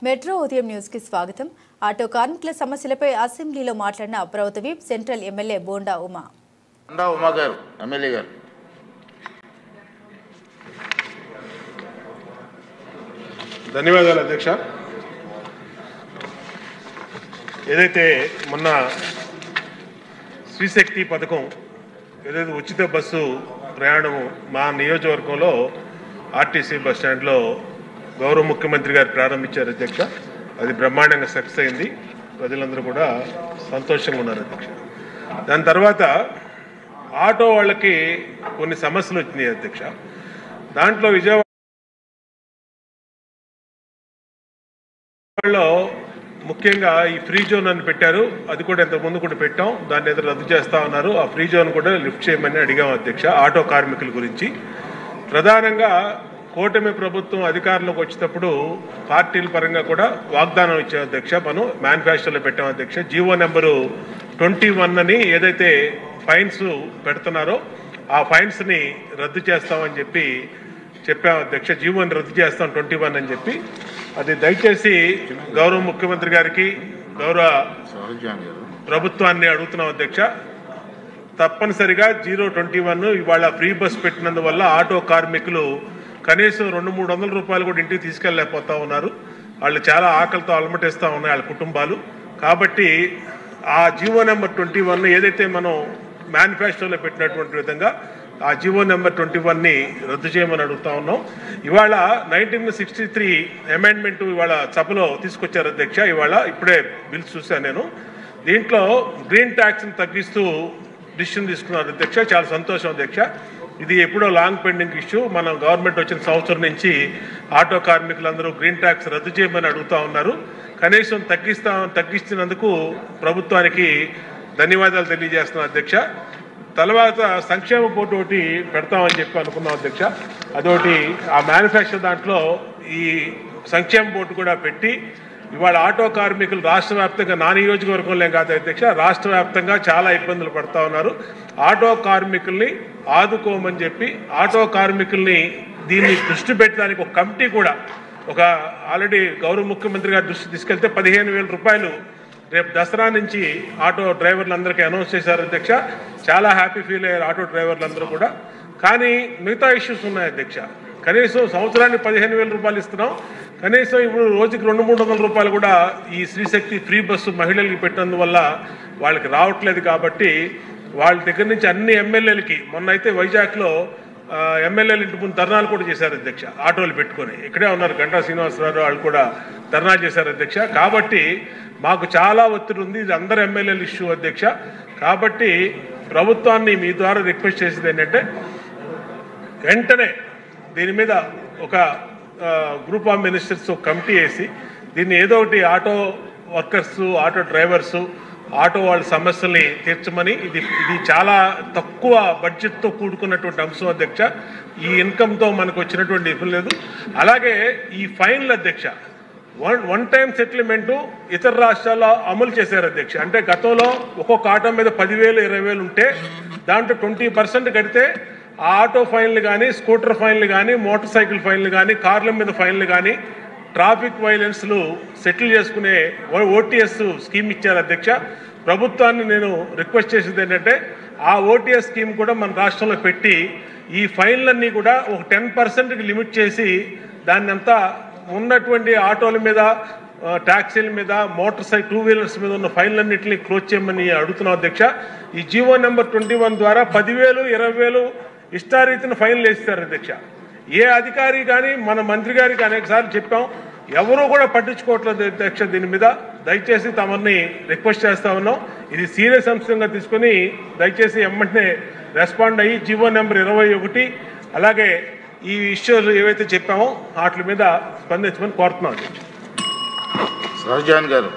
Metro ఉదయం news కి స్వాగతం. ఆటో కార్మికుల సమస్యలపై అసెంబ్లీలో మాట్లాడిన ప్రభుత్వ whip central MLA bonda Uma గారు ఎమ్మెల్యే గారు. ధన్యవాదాలు అధ్యక్ష. ఏదైతే మొన్న శ్రీశక్తి పథకం ఏదైతే ఉచిత బస్సు ప్రయాణము మా నియోజకవర్గంలో ఆర్టీసీ బస్ స్టాండ్లో గౌరవ ముఖ్యమంత్రి గారు ప్రారంభించారు అధ్యక్ష. అది బ్రహ్మాండంగా సక్సెస్ అయింది. ప్రజలందరూ కూడా సంతోషంగా ఉన్నారు అధ్యక్ష. దాని తర్వాత ఆటో వాళ్ళకి కొన్ని సమస్యలు వచ్చినాయి అధ్యక్ష. దాంట్లో విజయవాడలో ముఖ్యంగా ఈ ఫ్రీ జోన్ అని పెట్టారు. అది కూడా ఇంతకుముందు కూడా పెట్టాం. దాన్ని ఏదో రద్దు చేస్తా ఉన్నారు. ఆ ఫ్రీ జోన్ కూడా లిఫ్ట్ చేయమని అడిగాం అధ్యక్ష. ఆటో కార్మికుల గురించి ప్రధానంగా కూటమి ప్రభుత్వం అధికారంలోకి వచ్చేటప్పుడు పార్టీల పరంగా కూడా వాగ్దానం ఇచ్చాం అధ్యక్ష. మనం మేనిఫెస్టోలో పెట్టాం అధ్యక్ష. జీవో నెంబరు 21 అని ఏదైతే ఫైన్స్ పెడుతున్నారో ఆ ఫైన్స్ని రద్దు చేస్తామని చెప్పాం అధ్యక్ష. జీవోని రద్దు చేస్తాం 21 అని చెప్పి. అది దయచేసి గౌరవ ముఖ్యమంత్రి గారికి గౌరవ ప్రభుత్వాన్ని అడుగుతున్నాం అధ్యక్ష. తప్పనిసరిగా 021 ఇవాళ ఫ్రీ బస్ పెట్టినందువల్ల ఆటో కార్మికులు కనీసం 200-300 రూపాయలు కూడా ఇంటికి తీసుకెళ్ళలేకపోతా ఉన్నారు. వాళ్ళు చాలా ఆకలితో అలమటిస్తూ ఉన్నాయి వాళ్ళ కుటుంబాలు. కాబట్టి ఆ జీవో నెంబర్ 21 ఏదైతే మనం మేనిఫెస్టోలో పెట్టినటువంటి విధంగా ఆ జీవో నెంబర్ 21ని రద్దు చేయమని అడుగుతా ఉన్నాం. ఇవాళ 1963 అమెండ్మెంట్ ఇవాళ సభలో తీసుకొచ్చారు అధ్యక్ష. ఇప్పుడే బిల్స్ చూశాను నేను. దీంట్లో గ్రీన్ ట్యాక్స్ని తగ్గిస్తూ డిసిషన్ తీసుకున్నారు అధ్యక్ష. చాలా సంతోషం అధ్యక్ష. ఇది ఎప్పుడో లాంగ్ పెండింగ్ ఇష్యూ. మనం గవర్నమెంట్ వచ్చిన సంవత్సరం నుంచి ఆటో కార్మికులందరూ గ్రీన్ ట్యాక్స్ రద్దు చేయమని అడుగుతూ ఉన్నారు. కనీసం తగ్గిస్తున్నందుకు ప్రభుత్వానికి ధన్యవాదాలు తెలియజేస్తున్నాం అధ్యక్ష. తర్వాత సంక్షేమ బోర్డు ఒకటి పెడతామని చెప్పి అనుకున్నాం అధ్యక్ష. అదొకటి ఆ మేనిఫెస్టో దాంట్లో ఈ సంక్షేమ బోర్డు కూడా పెట్టి ఇవాళ ఆటో కార్మికులు రాష్ట్ర వ్యాప్తంగా నా నియోజకవర్గంలో కాదు అధ్యక్ష, రాష్ట్ర వ్యాప్తంగా చాలా ఇబ్బందులు పడుతూ ఉన్నారు. ఆటో కార్మికుల్ని ఆదుకోమని చెప్పి ఆటో కార్మికుల్ని దీన్ని దృష్టి పెట్టడానికి ఒక కమిటీ కూడా ఆల్రెడీ గౌరవ ముఖ్యమంత్రి గారి దృష్టి తీసుకెళ్తే 15,000 రూపాయలు రేపు దసరా నుంచి ఆటో డ్రైవర్లందరికీ అనౌన్స్ చేశారు అధ్యక్ష. చాలా హ్యాపీ ఫీల్ అయ్యారు ఆటో డ్రైవర్లందరూ కూడా. కానీ మిగతా ఇష్యూస్ ఉన్నాయి అధ్యక్ష. కనీసం సంవత్సరానికి 15,000 రూపాయలు ఇస్తున్నాం. కనీసం ఇప్పుడు రోజుకి 200-300 రూపాయలు కూడా ఈ శ్రీశక్తి ఫ్రీ బస్సు మహిళలకి పెట్టినందువల్ల వాళ్ళకి రావట్లేదు. కాబట్టి వాళ్ళ దగ్గర నుంచి అన్ని ఎమ్మెల్యేలకి మొన్న అయితే వైజాగ్లో ఎమ్మెల్యేలు ఇంటి ముందు ధర్నాలు కూడా చేశారు అధ్యక్ష. ఆటోలు పెట్టుకొని ఇక్కడే ఉన్నారు. గంటా శ్రీనివాసరావు వాళ్ళు కూడా ధర్నా చేశారు అధ్యక్ష. కాబట్టి మాకు చాలా ఒత్తిడి ఉంది. ఇది అందరు ఎమ్మెల్యేల ఇష్యూ అధ్యక్ష. కాబట్టి ప్రభుత్వాన్ని మీ ద్వారా రిక్వెస్ట్ చేసేది ఏంటంటే వెంటనే దీని మీద ఒక గ్రూప్ ఆఫ్ మినిస్టర్స్ కమిటీ వేసి దీన్ని ఏదో ఒకటి auto workers, auto drivers, auto వాళ్ళ సమస్యల్ని తీర్చమని. ఇది చాలా తక్కువ బడ్జెట్తో కూడుకున్నటువంటి అంశం అధ్యక్ష. ఈ ఇన్కమ్తో మనకు వచ్చినటువంటి ఇబ్బంది లేదు. అలాగే ఈ ఫైన్లు అధ్యక్ష, వన్ టైం సెటిల్మెంటు ఇతర రాష్ట్రాల్లో అమలు చేశారు అధ్యక్ష. అంటే గతంలో ఒక్కొక్క ఆటో మీద 10,000, 20,000 ఉంటే దాంట్లో 20% కడితే ఆ ఆటో ఫైన్లు కానీ, స్కూటర్ ఫైన్లు కానీ, మోటార్ సైకిల్ ఫైన్లు కానీ, కార్ల మీద ఫైన్లు కానీ, ట్రాఫిక్ వైలెన్స్లు సెటిల్ చేసుకునే ఓటీఎస్ స్కీమ్ ఇచ్చారు అధ్యక్ష. ప్రభుత్వాన్ని నేను రిక్వెస్ట్ చేసేది ఏంటంటే ఆ ఓటీఎస్ స్కీమ్ కూడా మన రాష్ట్రంలో పెట్టి ఈ ఫైన్లన్నీ కూడా ఒక 10%కి లిమిట్ చేసి దాన్ని అంతా ఉన్నటువంటి ఆటోల మీద, ట్యాక్సీల మీద, మోటార్ సైకిల్ 2 వీలర్స్ మీద ఉన్న ఫైన్లన్నింటినీ క్లోజ్ చేయమని అడుగుతున్నాం అధ్యక్ష. ఈ జీవో నెంబర్ 21 ద్వారా 10,000, 20,000 ఇష్టారీతిని ఫైన్లు వేస్తారు అధ్యక్ష. ఏ అధికారి కానీ మన మంత్రి గారికి అనేకసార్లు చెప్పాం, ఎవరూ కూడా పట్టించుకోవట్లేదు అధ్యక్ష. దీని మీద దయచేసి తమని రిక్వెస్ట్ చేస్తా ఉన్నాం. ఇది సీరియస్ అంశంగా తీసుకొని దయచేసి వెంటనే రెస్పాండ్ అయ్యి జీవో నెంబర్ 21 అలాగే ఈ ఇష్యూలు ఏవైతే చెప్పామో వాటి మీద స్పందించమని కోరుతున్నాం అధ్యక్ష. సహజాన్ గారు.